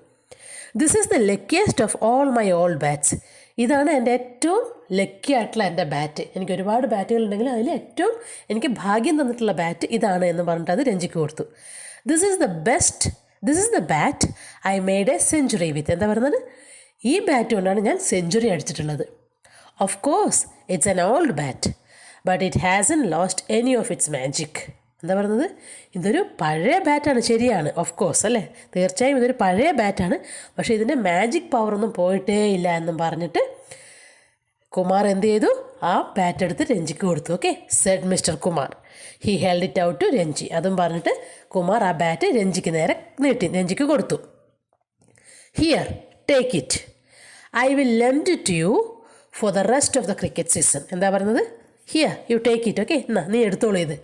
This is the luckiest of all my old bats. ഇതാണ് എൻ്റെ ഏറ്റവും ലക്കി ആയിട്ടുള്ള എൻ്റെ ബാറ്റ്. എനിക്ക് ഒരുപാട് ബാറ്റുകളുണ്ടെങ്കിലും അതിൽ ഏറ്റവും എനിക്ക് ഭാഗ്യം തന്നിട്ടുള്ള ബാറ്റ് ഇതാണ് എന്ന് പറഞ്ഞിട്ട് അത് രഞ്ജിക്ക് കൊടുത്തു. This is the bat I made a century with. എന്താ പറയുന്നത്? ഈ ബാറ്റ് കൊണ്ടാണ് ഞാൻ സെഞ്ച്വറി അടിച്ചിട്ടുള്ളത്. Of course it's an old bat but it hasn't lost any of its magic. എന്താ പറയുന്നത്? ഇതൊരു പഴയ ബാറ്റാണ്, ശരിയാണ്, ഓഫ് കോഴ്സ് അല്ലേ, തീർച്ചയായും ഇതൊരു പഴയ ബാറ്റാണ്, പക്ഷേ ഇതിൻ്റെ മാജിക് പവറൊന്നും പോയിട്ടേ ഇല്ല എന്നും പറഞ്ഞിട്ട് കുമാർ എന്ത് ചെയ്തു? ആ ബാറ്റ് എടുത്ത് രഞ്ജിക്ക് കൊടുത്തു. Okay, said mister Kumar. He held it out to Ranji. അതും പറഞ്ഞിട്ട് കുമാർ ആ ബാറ്റ് രഞ്ജിക്ക് നേരെ നീട്ടി രഞ്ജിക്ക് കൊടുത്തു. Here, take it. I will lend it to you for the rest of the cricket season. എന്താ പറയുന്നത്? Here you take it. Okay, എന്നാ നീ എടുത്തോളൂ ഇത്.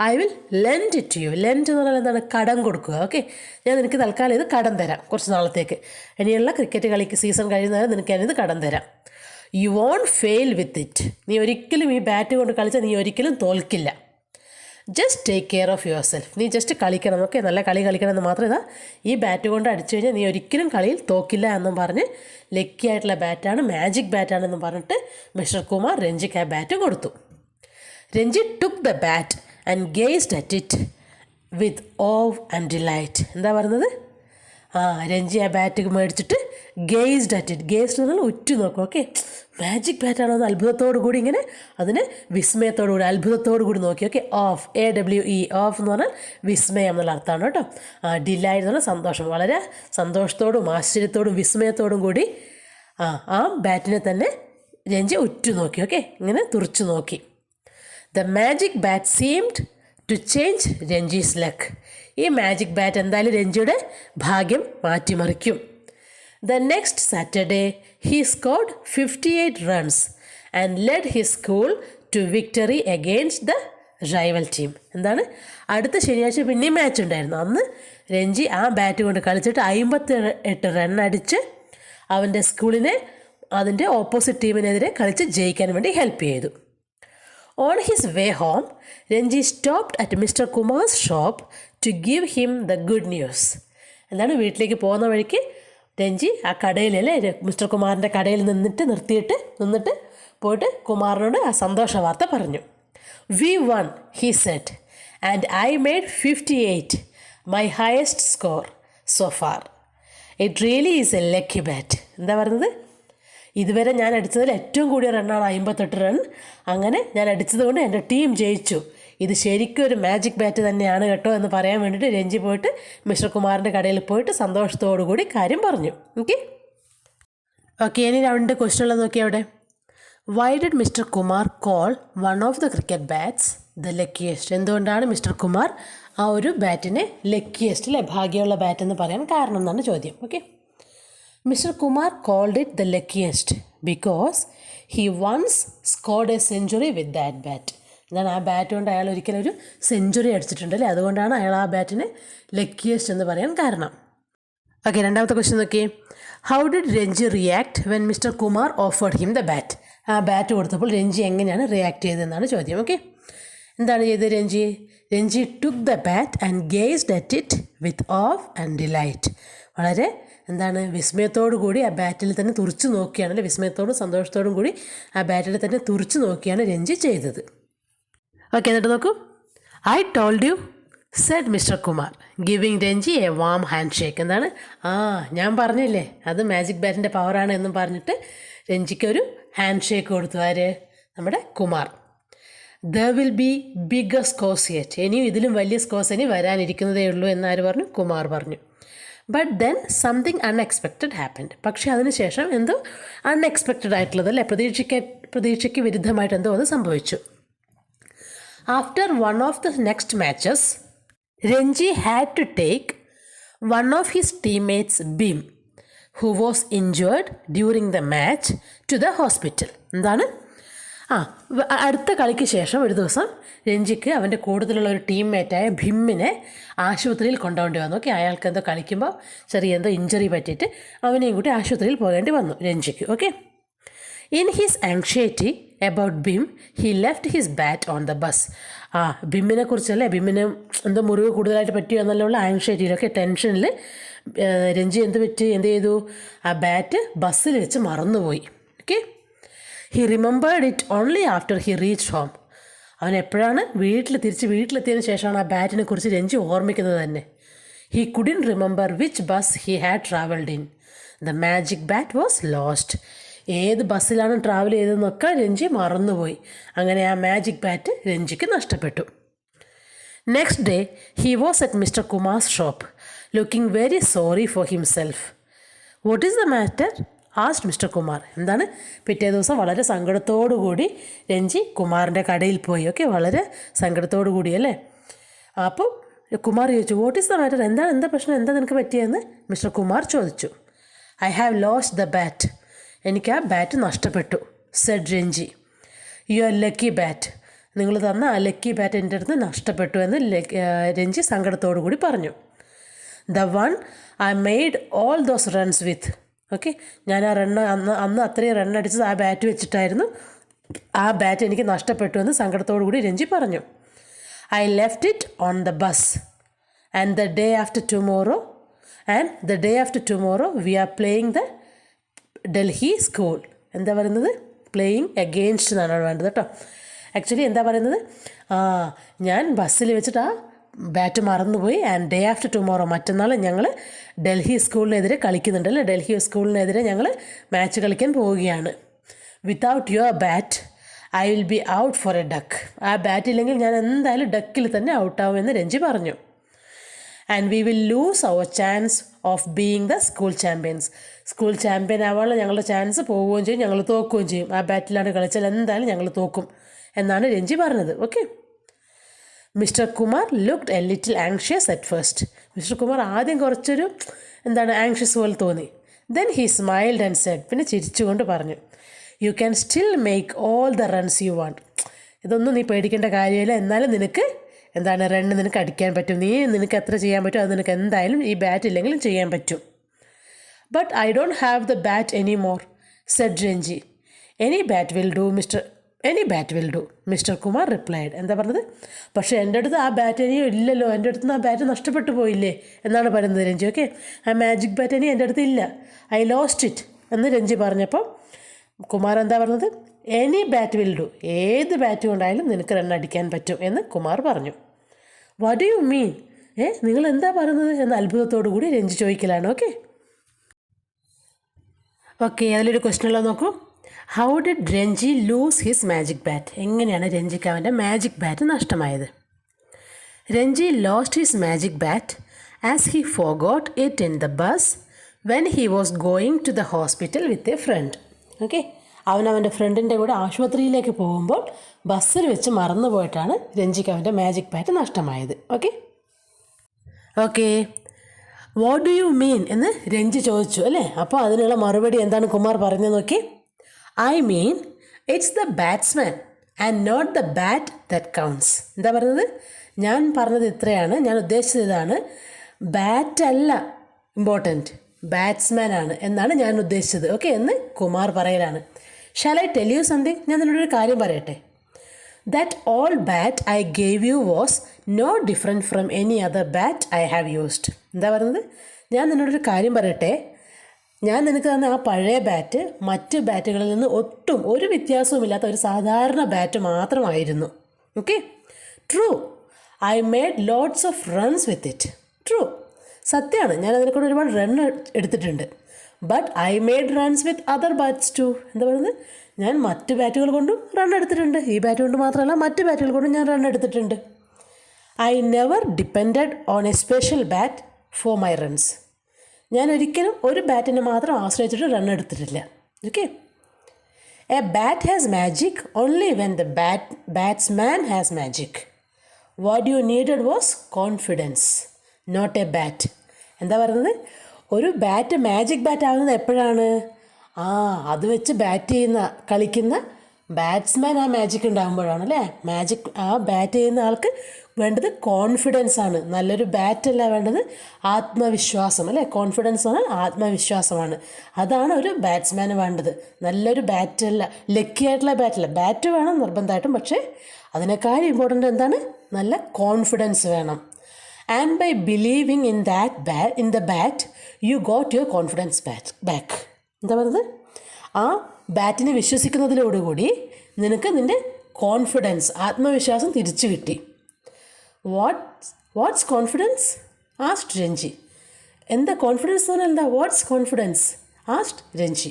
I will lend it to you. Lend എന്ന് പറഞ്ഞാൽ എന്താണ്? കടം കൊടുക്കുക. ഓക്കെ, ഞാൻ നിനക്ക് തൽക്കാലം ഇത് കടം തരാം കുറച്ച് നാളത്തേക്ക്. ഇനിയുള്ള ക്രിക്കറ്റ് കളിക്ക് സീസൺ കഴിയുന്നവരെ നിനക്ക് ഞാനിത് കടം തരാം. You won't fail with it. നീ ഒരിക്കലും ഈ ബാറ്റ് കൊണ്ട് കളിച്ചാൽ നീ ഒരിക്കലും തോൽക്കില്ല. Just take care of yourself. നീ ജസ്റ്റ് കളിക്കണം. ഓക്കെ, നല്ല കളി കളിക്കണം എന്ന് മാത്രം. ഇതാ ഈ ബാറ്റ് കൊണ്ട് അടിച്ചു കഴിഞ്ഞാൽ നീ ഒരിക്കലും കളിയിൽ തോക്കില്ല എന്നും പറഞ്ഞ് ലക്കി ആയിട്ടുള്ള ബാറ്റാണ്, മാജിക് ബാറ്റാണെന്നും പറഞ്ഞിട്ട് മിസ്റ്റർ കുമാർ രഞ്ജിക്ക് ആ ബാറ്റ് കൊടുത്തു. Ranji took the bat and gazed at it with awe and delight. എന്താ പറയുന്നത്? രഞ്ജി ആ ബാറ്റ് മേടിച്ചിട്ട് ഗേസ്ഡ് അറ്റ് ഇറ്റ്. ഗേസ്ഡ് എന്നാൽ ഉറ്റു നോക്കും. ഓക്കെ, മാജിക് ബാറ്റാണോ എന്ന് അത്ഭുതത്തോടു കൂടി ഇങ്ങനെ അതിന് വിസ്മയത്തോടു കൂടി അത്ഭുതത്തോടു കൂടി നോക്കി. ഓക്കെ, ഓഫ്, AWE, ഓഫ് എന്ന് പറഞ്ഞാൽ വിസ്മയം എന്നുള്ള അർത്ഥമാണ് കേട്ടോ. ഡിലൈറ്റ് എന്ന് പറഞ്ഞാൽ സന്തോഷം. വളരെ സന്തോഷത്തോടും ആശ്ചര്യത്തോടും വിസ്മയത്തോടും കൂടി ആ ബാറ്റിനെ തന്നെ രഞ്ജി ഉറ്റു നോക്കി. ഓക്കെ, ഇങ്ങനെ തുറച്ചു നോക്കി. The magic bat seemed to change Ranji's luck. ഈ മാജിക് ബാറ്റ് എന്തായാലും രഞ്ജിയുടെ ഭാഗ്യം മാറ്റിമറിക്കും. The next Saturday he scored 58 runs and led his school to victory against the rival team. എന്താണ്? അടുത്ത ശനിയാഴ്ച പിന്നെയും മാച്ച് ഉണ്ടായിരുന്നു. അന്ന് രഞ്ജി ആ ബാറ്റ് കൊണ്ട് കളിച്ചിട്ട് 58 റൺ അടിച്ച് അവൻ്റെ സ്കൂളിനെ അതിൻ്റെ ഓപ്പോസിറ്റ് ടീമിനെതിരെ കളിച്ച് ജയിക്കാൻ വേണ്ടി ഹെൽപ്പ് ചെയ്തു. On his way home, Ranji stopped at Mr. Kumar's shop to give him the good news. എന്താണ്? വീട്ടിലേക്ക് പോകുന്ന വഴിക്ക് രഞ്ജി ആ കടയിലല്ലേ മിസ്റ്റർ കുമാറിൻ്റെ കടയിൽ നിന്നിട്ട് പോയിട്ട് കുമാറിനോട് ആ സന്തോഷ വാർത്ത പറഞ്ഞു. We won, he said, and I made 58, my highest score so far. It really is a lucky bat. എന്താ പറയുന്നത്? ഇതുവരെ ഞാൻ അടിച്ചതിൽ ഏറ്റവും കൂടിയ റണ്ണാണ് 58 റൺ. അങ്ങനെ ഞാൻ അടിച്ചത് കൊണ്ട് എൻ്റെ ടീം ജയിച്ചു. ഇത് ശരിക്കും ഒരു മാജിക് ബാറ്റ് തന്നെയാണ് കേട്ടോ എന്ന് പറയാൻ വേണ്ടിയിട്ട് രഞ്ജി പോയിട്ട് മിസ്റ്റർ കുമാറിൻ്റെ കടയിൽ പോയിട്ട് സന്തോഷത്തോടു കൂടി കാര്യം പറഞ്ഞു. ഓക്കെ, ഇനി 2 ക്വസ്റ്റ്യൻ ഉള്ളത് നോക്കി അവിടെ. Why did mister Kumar call one of the cricket bats the luckiest? എന്തുകൊണ്ടാണ് മിസ്റ്റർ കുമാർ ആ ഒരു ബാറ്റിനെ ലക്കിയസ്റ്റ്, അല്ലെ ഭാഗ്യമുള്ള ബാറ്റ് എന്ന് പറയാൻ കാരണം എന്നാണ് ചോദ്യം. Okay, Mr. Kumar called it the luckiest because he once scored a century with that bat. എന്താണ്? ആ ബാറ്റ് കൊണ്ട് അയാൾ ഒരിക്കലും ഒരു സെഞ്ചുറി അടിച്ചിട്ടുണ്ടല്ലേ, അതുകൊണ്ടാണ് അയാൾ ആ ബാറ്റിനെ ലക്കിയസ്റ്റ് എന്ന് പറയാൻ കാരണം. ഓക്കെ, രണ്ടാമത്തെ ക്വസ്റ്റ്യൻ നോക്കി. How did Ranji react when mister Kumar offered him the bat? ആ ബാറ്റ് കൊടുത്തപ്പോൾ രഞ്ജി എങ്ങനെയാണ് റിയാക്ട് ചെയ്തതെന്നാണ് ചോദ്യം. ഓക്കെ, എന്താണ് ചെയ്തത് Ranji? Ranji took the bat and gazed at it width of and delight. വളരെ എന്താണ്? വിസ്മയത്തോടു കൂടി ആ ബാറ്റിൽ തന്നെ തുറച്ചു നോക്കിയാണ്, അല്ലെ വിസ്മയത്തോടും സന്തോഷത്തോടും കൂടി ആ ബാറ്റിൽ തന്നെ തുറച്ചു നോക്കിയാണ് രഞ്ജി ചെയ്തത്. ഓക്കെ, എന്നിട്ട് നോക്കൂ. I told you, said mister Kumar, giving Ranji a warm handshake. എന്താണ്? ഞാൻ പറഞ്ഞില്ലേ അത് മാജിക് ബാറ്റിൻ്റെ പവറാണ് എന്നും പറഞ്ഞിട്ട് രഞ്ജിക്ക് ഒരു ഹാൻഡ് ഷേക്ക് കൊടുത്തു. ആര്? നമ്മുടെ Kumar. There will be bigger scores yet. ഇനിയും ഇതിലും വലിയ സ്കോർസ് ഇനി വരാനിരിക്കുന്നതേ ഉള്ളൂ എന്നാര് പറഞ്ഞു? കുമാർ പറഞ്ഞു. But then something unexpected happened. പക്ഷേ അതിനുശേഷം എന്തോ അൺഎക്സ്പെക്റ്റഡ് ആയിട്ടുള്ളത്, അല്ലേ, പ്രതീക്ഷയ്ക്ക് വിരുദ്ധമായിട്ട് എന്തോ അത് സംഭവിച്ചു. After one of the next matches Ranji had to take one of his teammates him who was injured during the match to the hospital. എന്താണ്? അടുത്ത കളിക്ക് ശേഷം ഒരു ദിവസം രഞ്ജിക്ക് അവൻ്റെ കൂടുതലുള്ള ഒരു ടീംമേറ്റായ ഭീമിനെ ആശുപത്രിയിൽ കൊണ്ടുപോകേണ്ടി വന്നു. ഓക്കെ, അയാൾക്ക് എന്തോ കളിക്കുമ്പോൾ എന്തോ ഇഞ്ചറി പറ്റിയിട്ട് അവനെയും കൂട്ടി ആശുപത്രിയിൽ പോകേണ്ടി വന്നു രഞ്ജിക്ക്. Okay, in his anxiety about Bhim he left his bat on the bus. ഭീമിനെ കുറിച്ചല്ലേ, ഭീമിന് എന്തോ മുറിവ് കൂടുതലായിട്ട് പറ്റിയോ എന്നുള്ള ആങ്ഷൈറ്റിയിലൊക്കെ ടെൻഷനിൽ രഞ്ജി എന്ത് ചെയ്തു? ആ ബാറ്റ് ബസ്സിൽ വെച്ച് മറന്നുപോയി. Okay, he remembered it only after he reach home. അവൻ എപ്പോഴാണ് വീട്ടിലെത്തിയതിന് ശേഷമാണ് ആ ബാറ്റിനെ കുറിച്ച് രഞ്ജി ഓർമ്മിക്കുന്നത് തന്നെ. He couldn't remember which bus he had travelled in. The magic bat was lost. ഏത് ബസ്സിലാണ് ട്രാവൽ ചെയ്തതെന്നൊക്കെ രഞ്ജി മറന്നുപോയി. അങ്ങനെ ആ മാജിക് ബാറ്റ് രഞ്ജിക്ക് നഷ്ടപ്പെട്ടു. Next day he was at Mr Kumar's shop looking very sorry four himself. What is the matter? Asked mister Kumar. എന്താണ്, പിറ്റേ ദിവസം വളരെ സങ്കടത്തോടു കൂടി രഞ്ജി കുമാറിൻ്റെ കടയിൽ പോയി. ഓക്കെ, വളരെ സങ്കടത്തോടു കൂടി അല്ലേ. അപ്പോൾ കുമാർ ചോദിച്ചു, വാട്ട് ഈസ് ദ മാറ്റർ, എന്താ പ്രശ്നം, എന്താ നിനക്ക് പറ്റിയെന്ന് മിസ്റ്റർ കുമാർ ചോദിച്ചു. I have lost the bat, എനിക്ക് ആ ബാറ്റ് നഷ്ടപ്പെട്ടു. Said Ranji. Your lucky bat, നിങ്ങൾ തന്ന ആ ലക്കി ബാറ്റ് എൻ്റെ അടുത്ത് നഷ്ടപ്പെട്ടു എന്ന് രഞ്ജി സങ്കടത്തോടു കൂടി പറഞ്ഞു. The one I made all those runs with. Okay, ഞാൻ ആ അന്ന് അത്രയും റണ്ണടിച്ചത് ആ ബാറ്റ് വെച്ചിട്ടായിരുന്നു. ആ ബാറ്റ് എനിക്ക് നഷ്ടപ്പെട്ടു എന്ന് സങ്കടത്തോടു കൂടി രഞ്ജി പറഞ്ഞു. I left it on the bus and the day after tomorrow we are playing the Delhi school. എന്താ പറയുന്നത്, പ്ലേയിങ് എഗെയിൻസ്റ്റ് എന്നാണ് വേണ്ടത് കേട്ടോ. ആക്ച്വലി എന്താ പറയുന്നത്, ഞാൻ ബസ്സിൽ വെച്ചിട്ട് ആ ബാറ്റ് മറന്നുപോയി. ആൻഡ് ഡേ ആഫ്റ്റർ ടുമോറോ, മറ്റന്നാൾ ഞങ്ങൾ ഡൽഹി സ്കൂളിനെതിരെ കളിക്കുന്നുണ്ടല്ലേ, ഡൽഹി സ്കൂളിനെതിരെ ഞങ്ങൾ മാച്ച് കളിക്കാൻ പോവുകയാണ്. Without your bat I will be out for a duck. ആ ബാറ്റ് ഇല്ലെങ്കിൽ ഞാൻ എന്തായാലും ഡക്കിൽ തന്നെ ഔട്ടാവുമെന്ന് രഞ്ജി പറഞ്ഞു. And we will lose our chance of being the school champions. School champion ആവാനുള്ള ഞങ്ങളുടെ ചാൻസ് പോവുകയും ചെയ്യും, ഞങ്ങൾ തോക്കുകയും ചെയ്യും. ആ ബാറ്റിലാണ് കളിച്ചാൽ എന്തായാലും ഞങ്ങൾ തോക്കും എന്നാണ് രഞ്ജി പറഞ്ഞത്. Okay. Mister Kumar looked a little anxious at first. Mister Kumar ആദ്യം കുറച്ചൊരു ആങ്ഷ്യസ് പോലെ തോന്നി. Then he smiled and said, പിന്നെ ചിരിച്ചുകൊണ്ട് പറഞ്ഞു, you can still make all the runs you want. ഇതൊന്നും നീ പേടിക്കേണ്ട കാര്യമില്ല, എന്നാലും നിനക്ക് റണ്ണ് നിനക്ക് അടിക്കാൻ പറ്റും. നിനക്ക് എത്ര ചെയ്യാൻ പറ്റും അത് നിനക്ക് എന്തായാലും ഈ ബാറ്റ് ഇല്ലെങ്കിലും ചെയ്യാൻ പറ്റും. But I don't have the bat any more said Ranji. Any bat will do mister Kumar replied. എന്താ പറഞ്ഞത്, പക്ഷേ എൻ്റെ അടുത്ത് ആ ബാറ്റ് ഇനിയും ഇല്ലല്ലോ, എൻ്റെ അടുത്ത് നിന്ന് ആ ബാറ്റ് നഷ്ടപ്പെട്ടു പോയില്ലേ എന്നാണ് പറയുന്നത് രഞ്ജി. ഓക്കെ, ആ മാജിക് ബാറ്റ് ഇനി എൻ്റെ അടുത്ത് ഇല്ല, ഐ ലോസ്റ്റ് ഇറ്റ് എന്ന് രഞ്ജി പറഞ്ഞപ്പോൾ കുമാർ എന്താ പറഞ്ഞത്, എനി ബാറ്റ് വിൽ ഡു, ഏത് ബാറ്റ് കൊണ്ടായാലും നിനക്ക് റണ്ണടിക്കാൻ പറ്റും എന്ന് കുമാർ പറഞ്ഞു. വാട്ട് ഡു യു മീൻ, നിങ്ങൾ എന്താ പറയുന്നത് എന്ന അത്ഭുതത്തോടു കൂടി രഞ്ജി ചോദിക്കലാണ്. ഓക്കെ, അതിലൊരു ക്വസ്റ്റ്യനുള്ള നോക്കൂ. How did Ranji lose his magic bat? എങ്ങനെയാണ് രഞ്ജിക്ക് അവൻ്റെ മാജിക് ബാറ്റ് നഷ്ടമായത്? Ranji lost his magic bat as he forgot it in the bus when he was going to the hospital with a friend. Okay, അവൻ്റെ ഫ്രണ്ടിൻ്റെ കൂടെ ആശുപത്രിയിലേക്ക് പോകുമ്പോൾ ബസ്സിൽ വെച്ച് മറന്നുപോയിട്ടാണ് രഞ്ജിക്ക് അവൻ്റെ മാജിക് ബാറ്റ് നഷ്ടമായത്. Okay, what do you mean എന്ന് രഞ്ജി ചോദിച്ചു അല്ലേ. അപ്പോൾ അതിനുള്ള മറുപടി എന്താണ് കുമാർ പറഞ്ഞു നോക്കി. I mean it's the batsman and not the bat that counts. എന്താ പറയുന്നത്, ഞാൻ പറഞ്ഞത് ഇത്രയാണ്, ഞാൻ ഉദ്ദേശിച്ചത് ഇതാണ്, ബാറ്റല്ല ഇമ്പോർട്ടൻറ്റ്, ബാറ്റ്സ്മാൻ ആണ് എന്നാണ് ഞാൻ ഉദ്ദേശിച്ചത്. ഓക്കെ എന്ന് കുമാർ പറയലാണ്. Shall I tell you something, ഞാൻ നിന്നോടൊരു കാര്യം പറയട്ടെ. That old bat I gave you was no different from any other bat I have used. എന്താ പറയുന്നത്, ഞാൻ നിന്നോടൊരു കാര്യം പറയട്ടെ, ഞാൻ നിനക്ക് തന്ന ആ പഴയ ബാറ്റ് മറ്റ് ബാറ്റുകളിൽ നിന്ന് ഒട്ടും ഒരു വ്യത്യാസവുമില്ലാത്ത ഒരു സാധാരണ ബാറ്റ് മാത്രമായിരുന്നു. Okay, true, I made lots of runs with it. True, സത്യമാണ്, ഞാൻ അതിനെക്കൂടെ ഒരുപാട് റൺ എടുത്തിട്ടുണ്ട്. But I made runs with other bats too. എന്താ പറയുന്നത്, ഞാൻ മറ്റ് ബാറ്റുകൾ കൊണ്ടും റൺ എടുത്തിട്ടുണ്ട്. ഈ ബാറ്റ് കൊണ്ട് മാത്രമല്ല മറ്റ് ബാറ്റുകൾ കൊണ്ടും ഞാൻ റൺ എടുത്തിട്ടുണ്ട്. I never depended on a special bat for my runs. ഞാൻ ഒരിക്കലും ഒരു ബാറ്റിനെ മാത്രം ആശ്രയിച്ചിട്ട് റൺ എടുത്തിട്ടില്ല. Okay, a bat has magic only when the batsman has magic. What you needed was confidence not a bat. എന്താ പറയുന്നത്, ഒരു ബാറ്റ് മാജിക് ബാറ്റ് ആവുന്നത് എപ്പോഴാണ്, അത് വെച്ച് കളിക്കുന്ന ബാറ്റ്സ്മാൻ ആ മാജിക് ഉണ്ടാകുമ്പോഴാണ് അല്ലേ. ആ ബാറ്റ് ചെയ്യുന്ന ആൾക്ക് വേണ്ടത് കോൺഫിഡൻസ് ആണ്, നല്ലൊരു ബാറ്റല്ല വേണ്ടത്, ആത്മവിശ്വാസം അല്ലേ. കോൺഫിഡൻസ് ആണ്, ആത്മവിശ്വാസമാണ്, അതാണ് ഒരു ബാറ്റ്സ്മാന് വേണ്ടത്. നല്ലൊരു ബാറ്റല്ല, ലക്കി ആയിട്ടുള്ള ബാറ്റല്ല, ബാറ്റ് വേണം നിർബന്ധമായിട്ടും, പക്ഷേ അതിനേക്കാൾ ഇമ്പോർട്ടൻ്റ് എന്താണ്, നല്ല കോൺഫിഡൻസ് വേണം. And by believing in the bat you got your confidence back. എന്താ പറയുന്നത്, ആ ബാറ്റിനെ വിശ്വസിക്കുന്നതിലോടുകൂടി നിനക്ക് നിൻ്റെ കോൺഫിഡൻസ്, ആത്മവിശ്വാസം തിരിച്ചു കിട്ടി. What's confidence asked Ranji. എന്താ കോൺഫിഡൻസ് എന്ന് പറഞ്ഞാൽ എന്താ, what's confidence asked Ranji.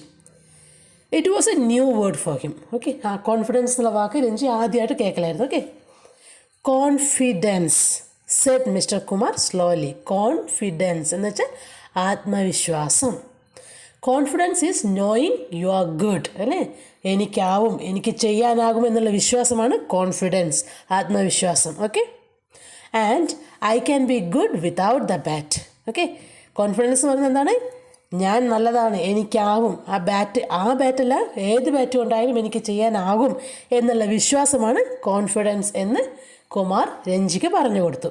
It was a new word for him. Okay, ആ കോൺഫിഡൻസ് എന്നുള്ള വാക്ക് രഞ്ജി ആദ്യമായിട്ട് കേൾക്കലായിരുന്നു. Okay, confidence said mister Kumar slowly. Confidence എന്ന് വെച്ചാൽ ആത്മവിശ്വാസം. Confidence is knowing you are good അല്ലേ? എനിക്കാവും, എനിക്ക് ചെയ്യാനാകും എന്നുള്ള വിശ്വാസമാണ് കോൺഫിഡൻസ്, ആത്മവിശ്വാസം. Okay, and I can be good without the bat. Okay, confidence എന്ന് പറയുന്നത് എന്താണ്? ഞാൻ നല്ലതാണ്, എനിക്കാവും, ആ ബാറ്റല്ല ഏത് ബാറ്റ് കൊണ്ടായാലും എനിക്ക് ചെയ്യാനാകും എന്നുള്ള വിശ്വാസമാണ് കോൺഫിഡൻസ് എന്ന് കുമാർ രഞ്ജിക്ക് പറഞ്ഞു കൊടുത്തു.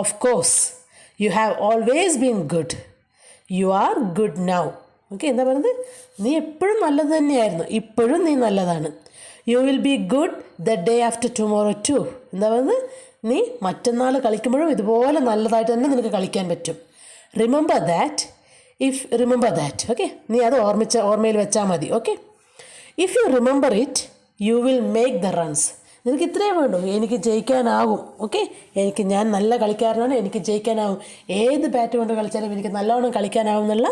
Of course you have always been good, you are good now. Okay, എന്താ പറയുന്നത്? നീ എപ്പോഴും നല്ലത് തന്നെയായിരുന്നു, ഇപ്പോഴും നീ നല്ലതാണ്. You will be good the day after tomorrow too. എന്താ പറയുന്നത്? നീ മറ്റന്നാൾ കളിക്കുമ്പോഴും ഇതുപോലെ നല്ലതായിട്ട് തന്നെ നിനക്ക് കളിക്കാൻ പറ്റും. Remember that. ഓക്കെ, നീ അത് ഓർമ്മയിൽ വെച്ചാൽ മതി. Okay, if you remember it you will make the runs. നിനക്ക് ഇത്രയേ വേണ്ടൂ, എനിക്ക് ജയിക്കാനാകും. ഓക്കെ, ഞാൻ നല്ല കളിക്കാരനാണ്, എനിക്ക് ജയിക്കാനാവും, ഏത് ബാറ്റ് കൊണ്ട് കളിച്ചാലും എനിക്ക് നല്ലോണം കളിക്കാനാവും എന്നുള്ള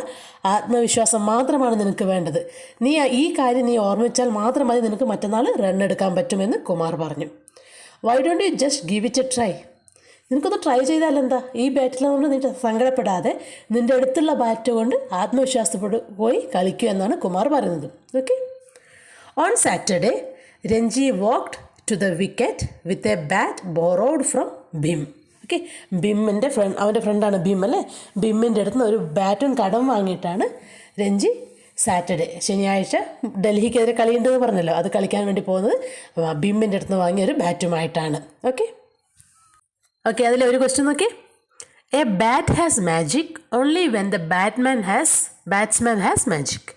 ആത്മവിശ്വാസം മാത്രമാണ് നിനക്ക് വേണ്ടത്. ഈ കാര്യം നീ ഓർമ്മിച്ചാൽ മാത്രം മതി നിനക്ക് മറ്റന്നാൾ റൺ എടുക്കാൻ പറ്റുമെന്ന് കുമാർ പറഞ്ഞു. Why don't you just give it a try? നിനക്കൊന്ന് ട്രൈ ചെയ്താലെന്താ? ഈ ബാറ്റിലൊന്നും നീ സങ്കടപ്പെടാതെ നിൻ്റെ അടുത്തുള്ള ബാറ്റ് കൊണ്ട് ആത്മവിശ്വാസത്തോട് പോയി കളിക്കുക എന്നാണ് കുമാർ പറയുന്നത്. Okay, on Saturday Ranji walked to the wicket with a bat borrowed from Bheem. Okay, അവൻ്റെ ഫ്രണ്ടാണ് ഭീം അല്ലേ? ഭീമിൻ്റെ അടുത്ത് നിന്ന് ഒരു ബാറ്റും കടം വാങ്ങിയിട്ടാണ് രഞ്ജി ശനിയാഴ്ച ഡൽഹിക്കെതിരെ കളിയുണ്ടെന്ന് പറഞ്ഞല്ലോ, അത് കളിക്കാൻ വേണ്ടി പോകുന്നത് ഭീമിൻ്റെ അടുത്ത് നിന്ന് വാങ്ങിയ ഒരു ബാറ്റുമായിട്ടാണ്. ഓക്കെ, അതിലെ ഒരു ക്വസ്റ്റ്യൻ നോക്കി. A bat has magic only when the batsman has magic.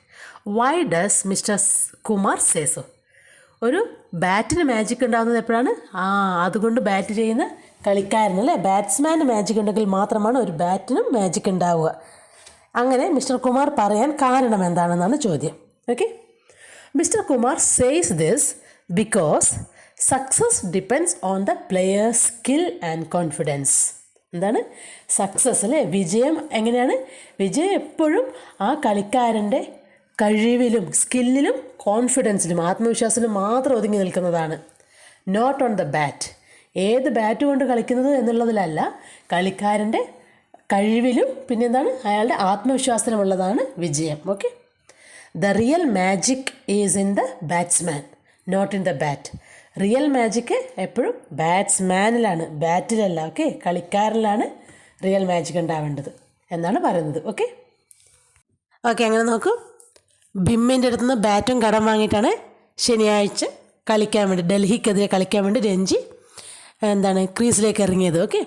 Why does mister Kumar say so? ഒരു ബാറ്റിന് മാജിക് ഉണ്ടാകുന്നത് എപ്പോഴാണ്? അതുകൊണ്ട് ബാറ്റ് ചെയ്യുന്ന കളിക്കാരനല്ലേ, ബാറ്റ്സ്മാന് മാജിക് ഉണ്ടെങ്കിൽ മാത്രമാണ് ഒരു ബാറ്റിനും മാജിക് ഉണ്ടാവുക. അങ്ങനെ മിസ്റ്റർ കുമാർ പറയാൻ കാരണം എന്താണെന്നാണ് ചോദ്യം. Okay, mister Kumar says this because success depends on the players skill and confidence. എന്താണ് സക്സസ് അല്ലേ? വിജയം എങ്ങനെയാണ്? വിജയം എപ്പോഴും ആ കളിക്കാരൻ്റെ കഴിവിലും സ്കില്ലിലും കോൺഫിഡൻസിലും ആത്മവിശ്വാസത്തിലും മാത്രം ഒതുങ്ങി നിൽക്കുന്നതാണ്. Not on the bat. ഏത് ബാറ്റ് കൊണ്ട് കളിക്കുന്നത് എന്നുള്ളതിലല്ല, കളിക്കാരൻ്റെ കഴിവിലും പിന്നെന്താണ് അയാളുടെ ആത്മവിശ്വാസത്തിലുമുള്ളതാണ് വിജയം. Okay, the real magic is in the batsman, not in the bat. Real magic എപ്പോഴും ബാറ്റ്സ്മാനിലാണ്, ബാറ്റിലല്ല. ഓക്കെ, കളിക്കാരനിലാണ് റിയൽ മാജിക് ഉണ്ടാവേണ്ടത് എന്നാണ് പറയുന്നത്. ഓക്കെ, അങ്ങനെ നോക്കൂ. ഭീമിൻ്റെ അടുത്ത് നിന്ന് ബാറ്റും കടം വാങ്ങിയിട്ടാണ് ശനിയാഴ്ച കളിക്കാൻ വേണ്ടി, ഡൽഹിക്കെതിരെ കളിക്കാൻ വേണ്ടി രഞ്ജി ക്രീസിലേക്ക് ഇറങ്ങിയത്. Okay,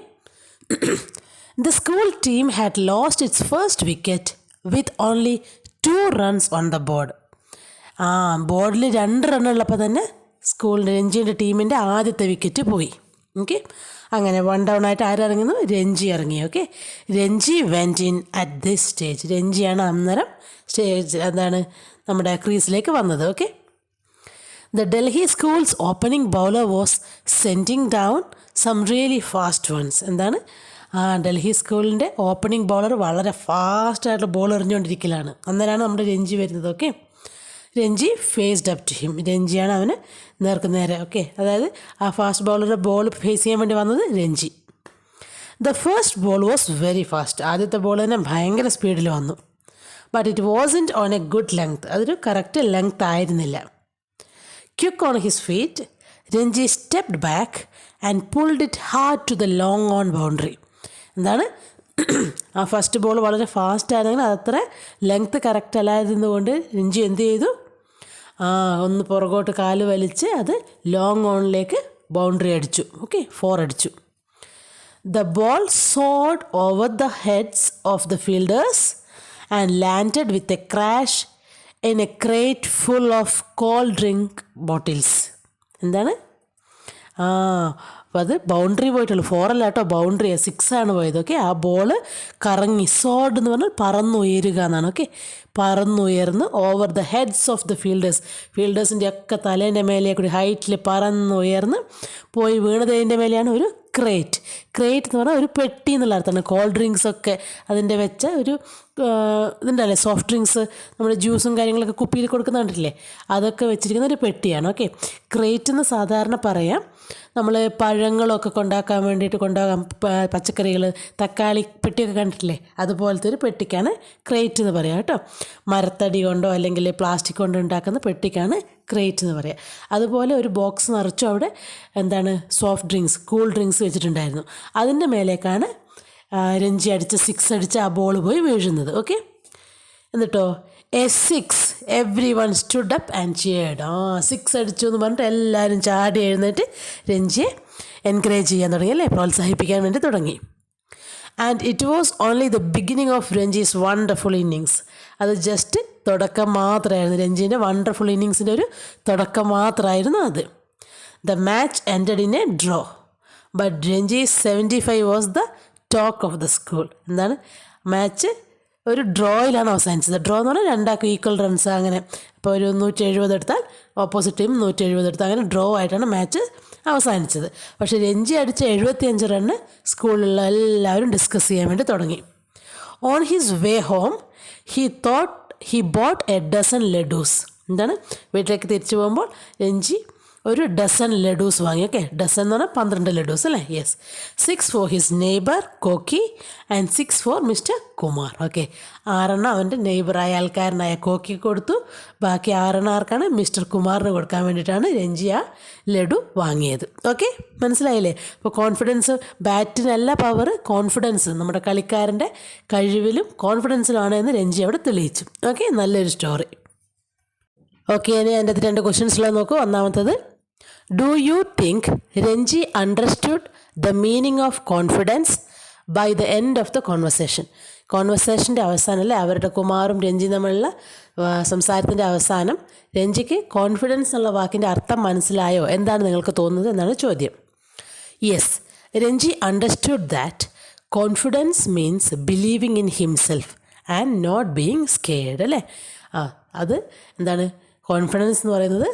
the school team had lost it's first wicket with only 2 runs on the board. ബോർഡിൽ 2 റണ്ണുള്ളപ്പോൾ തന്നെ രഞ്ജിയുടെ ടീമിൻ്റെ ആദ്യത്തെ വിക്കറ്റ് പോയി. ഓക്കെ, അങ്ങനെ 1 down ആയിട്ട് ആരിറങ്ങുന്നു? രഞ്ജി ഇറങ്ങി. Okay, Ranji went in at this stage. രഞ്ജിയാണ് അന്നേരം നമ്മുടെ ക്രീസിലേക്ക് വന്നത്. Okay, the Delhi school's opening bowler was sending down some really fast ones. Delhi സ്കൂളിൻ്റെ ഓപ്പണിംഗ് ബൗളർ വളരെ ഫാസ്റ്റായിട്ട് ബോൾ എറിഞ്ഞുകൊണ്ടിരിക്കലാണ്. അന്നേരമാണ് നമ്മുടെ രഞ്ജി വരുന്നത്. Okay, Ranji faced up to him. രഞ്ജിയാണ് അവന് നേരെ. ഓക്കെ, അതായത് ആ ഫാസ്റ്റ് ബോളറുടെ ബോൾ ഫേസ് ചെയ്യാൻ വേണ്ടി വന്നത് Ranji. The first ball was very fast. ആദ്യത്തെ ബോൾ തന്നെ ഭയങ്കര സ്പീഡിൽ വന്നു. But it wasn't on a good length. അതൊരു കറക്റ്റ് ലെങ്ത് ആയിരുന്നില്ല. Quick on his feet Ranji stepped back and pulled it hard to the long on boundary. ആ ഫസ്റ്റ് ബോൾ വളരെ ഫാസ്റ്റ് ആയിരുന്നെങ്കിൽ അതത്ര ലെങ്ത്ത് കറക്റ്റ് അല്ലായിരുന്നതുകൊണ്ട് രഞ്ജി എന്ത് ചെയ്തു? ഒന്ന് പുറകോട്ട് കാല് വലിച്ച് അത് ലോങ് ഓണിലേക്ക് ബൗണ്ടറി അടിച്ചു. ഓക്കെ, 4 അടിച്ചു. The ball soared over the heads of the fielders and landed with a crash in a crate full of cold drink bottles. അപ്പോൾ അത് ബൗണ്ടറി പോയിട്ടുള്ളൂ. 4 അല്ല കേട്ടോ, ബൗണ്ടറി 6 ആണ് പോയത്. ഓക്കെ, ആ ബോള് കറങ്ങി, സോഡ് എന്ന് പറഞ്ഞാൽ പറന്നുയരുക എന്നാണ്. ഓക്കെ, പറന്നുയർന്ന് over the heads of the ഫീൽഡേഴ്സിൻ്റെ ഒക്കെ തലേൻ്റെ മേലെ കൂടി ഹൈറ്റിൽ പറന്നുയർന്ന് പോയി വീണതിൻ്റെ മേലെയാണ് ഒരു ക്രേറ്റ് എന്ന് പറഞ്ഞാൽ ഒരു പെട്ടി എന്നുള്ള അർത്ഥമാണ്. കോൾഡ് ഡ്രിങ്ക്സ് ഒക്കെ അതിൻ്റെ വെച്ച ഒരു ഇതുണ്ടല്ലേ, സോഫ്റ്റ് ഡ്രിങ്ക്സ് നമ്മുടെ ജ്യൂസും കാര്യങ്ങളൊക്കെ കുപ്പിയിൽ കൊടുക്കുന്ന കണ്ടിട്ടില്ലേ, അതൊക്കെ വെച്ചിരിക്കുന്ന ഒരു പെട്ടിയാണ്. ഓക്കെ, ക്രേറ്റ് എന്ന് സാധാരണ പറയാം നമ്മൾ പഴങ്ങളൊക്കെ കൊണ്ടാക്കാൻ വേണ്ടിയിട്ട് കൊണ്ടുപോകാൻ പച്ചക്കറികൾ, തക്കാളി പെട്ടിയൊക്കെ കണ്ടിട്ടില്ലേ, അതുപോലത്തെ ഒരു പെട്ടിക്കാണ് ക്രേറ്റ് എന്ന് പറയുക കേട്ടോ. മരത്തടി കൊണ്ടോ അല്ലെങ്കിൽ പ്ലാസ്റ്റിക് കൊണ്ടോ ഉണ്ടാക്കുന്ന പെട്ടിക്കാണ് ക്രേറ്റ് എന്ന് പറയുക. അതുപോലെ ഒരു ബോക്സ് നിറച്ചും അവിടെ സോഫ്റ്റ് ഡ്രിങ്ക്സ്, കൂൾ ഡ്രിങ്ക്സ് വെച്ചിട്ടുണ്ടായിരുന്നു. അതിൻ്റെ മേലേക്കാണ് രഞ്ജി അടിച്ച് 6 അടിച്ച് ആ ബോൾ പോയി വീഴുന്നത്. ഓക്കെ, എന്നിട്ടോ A6 every one stood up and cheered. 6 അടിച്ചു എന്ന് പറഞ്ഞിട്ട് എല്ലാവരും ചാടി എഴുന്നേറ്റ് രഞ്ജിയെ എൻകറേജ് ചെയ്യാൻ തുടങ്ങി, അല്ലേ, പ്രോത്സാഹിപ്പിക്കാൻ വേണ്ടി തുടങ്ങി. And it was only the beginning of Ranji's wonderful innings. അത് ജസ്റ്റ് തുടക്കം മാത്രമായിരുന്നു, രഞ്ജീൻ്റെ വണ്ടർഫുൾ ഇന്നിങ്സിൻ്റെ ഒരു തുടക്കം മാത്രമായിരുന്നു അത്. The match ended in a draw, but Ranji's 75 was the talk of the school. Match ഒരു ഡ്രോയിലാണ് അവസാനിച്ചത്. ഡ്രോ എന്ന് പറഞ്ഞാൽ 2 ഈക്വൽ റൺസ്, അങ്ങനെ ഇപ്പോൾ ഒരു 170 എടുത്താൽ ഓപ്പോസിറ്റ് ടീം 170 എടുത്താൽ അങ്ങനെ ഡ്രോ ആയിട്ടാണ് മാച്ച് അവസാനിച്ചത്. പക്ഷേ രഞ്ജി അടിച്ച 75 റണ്ണ് സ്കൂളിലുള്ള എല്ലാവരും ഡിസ്കസ് ചെയ്യാൻ വേണ്ടി തുടങ്ങി. On his way home he bought a dozen laddoos. വീട്ടിലേക്ക് തിരിച്ചു പോകുമ്പോൾ രഞ്ജി ഒരു ഡസൻ ലഡൂസ് വാങ്ങി. ഓക്കെ, ഡസൻ എന്ന് പറഞ്ഞാൽ 12 ലഡൂസ് അല്ലേ. Yes, 6 for his neighbour Kokki and 6 for mister Kumar. Okay, 6 അവൻ്റെ നെയ്ബറായ ആൾക്കാരനായ കോക്കി കൊടുത്തു, ബാക്കി 6 ആർക്കാണ് മിസ്റ്റർ കുമാറിന് കൊടുക്കാൻ വേണ്ടിയിട്ടാണ് രഞ്ജി ആ ലഡു വാങ്ങിയത്. ഓക്കെ, മനസ്സിലായില്ലേ? അപ്പോൾ കോൺഫിഡൻസ്, ബാറ്റിനല്ല പവർ, കോൺഫിഡൻസ് നമ്മുടെ കളിക്കാരൻ്റെ കഴിവിലും കോൺഫിഡൻസിലാണ് എന്ന് രഞ്ജി അവിടെ തെളിയിച്ചു. ഓക്കെ, നല്ലൊരു സ്റ്റോറി. ഓക്കെ, ഇനി എൻ്റെ 2 ക്വസ്റ്റ്യൻസിലാണ് നോക്കൂ. ഒന്നാമത്തത്, do you think Ranji understood the meaning of confidence by the end of the conversation? കോൺവെർസേഷൻ്റെ അവസാനമല്ലേ, അവരുടെ കുമാറും രഞ്ജിയും തമ്മിലുള്ള സംസാരത്തിൻ്റെ അവസാനം രഞ്ജിക്ക് കോൺഫിഡൻസ് എന്നുള്ള വാക്കിൻ്റെ അർത്ഥം മനസ്സിലായോ? എന്താണ് നിങ്ങൾക്ക് തോന്നുന്നത് എന്നാണ് ചോദ്യം. Yes, Ranji understood that confidence means believing in himself and not being scared, അല്ലേ? അത് കോൺഫിഡൻസ് എന്ന് പറയുന്നത്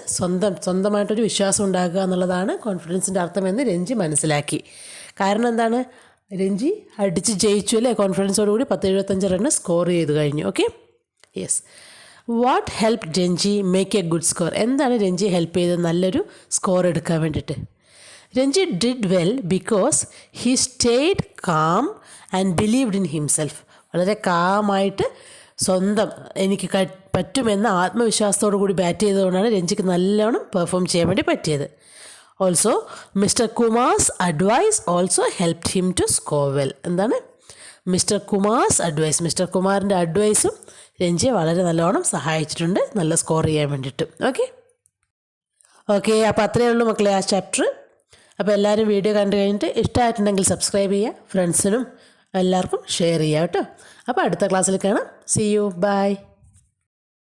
സ്വന്തമായിട്ടൊരു വിശ്വാസം ഉണ്ടാക്കുക എന്നുള്ളതാണ് കോൺഫിഡൻസിൻ്റെ അർത്ഥമെന്ന് രഞ്ജി മനസ്സിലാക്കി. കാരണം രഞ്ജി അടിച്ച് ജയിച്ചു, അല്ലേ? കോൺഫിഡൻസോടുകൂടി 10-75 റണ്ണ് സ്കോർ ചെയ്ത് കഴിഞ്ഞു. Okay, yes. What help Ranji make a good score? എന്താണ് രഞ്ജി ഹെൽപ്പ് ചെയ്തത് നല്ലൊരു സ്കോർ എടുക്കാൻ വേണ്ടിയിട്ട്? Ranji did well because he stayed calm and believed in himself. വളരെ കാമായിട്ട് എനിക്ക് പറ്റുമെന്ന ആത്മവിശ്വാസത്തോടു കൂടി ബാറ്റ് ചെയ്തതുകൊണ്ടാണ് രഞ്ജിക്ക് നല്ലോണം പെർഫോം ചെയ്യാൻ വേണ്ടി പറ്റിയത്. Also mister Kumar's advice also helped him to score well. Mister Kumar's advice, mister കുമാറിൻ്റെ അഡ്വൈസും രഞ്ജിയെ വളരെ നല്ലോണം സഹായിച്ചിട്ടുണ്ട് നല്ല സ്കോർ ചെയ്യാൻ വേണ്ടിയിട്ട്. ഓക്കെ, അപ്പോൾ അത്രയേ ഉള്ളൂ മക്കളെ ആ ചാപ്റ്റർ. അപ്പോൾ എല്ലാവരും വീഡിയോ കണ്ടു കഴിഞ്ഞിട്ട് ഇഷ്ടമായിട്ടുണ്ടെങ്കിൽ സബ്സ്ക്രൈബ് ചെയ്യുക, ഫ്രണ്ട്സിനും എല്ലാവർക്കും ഷെയർ ചെയ്യുക കേട്ടോ. അപ്പോൾ അടുത്ത ക്ലാസ്സിൽ കാണാം. See you, by.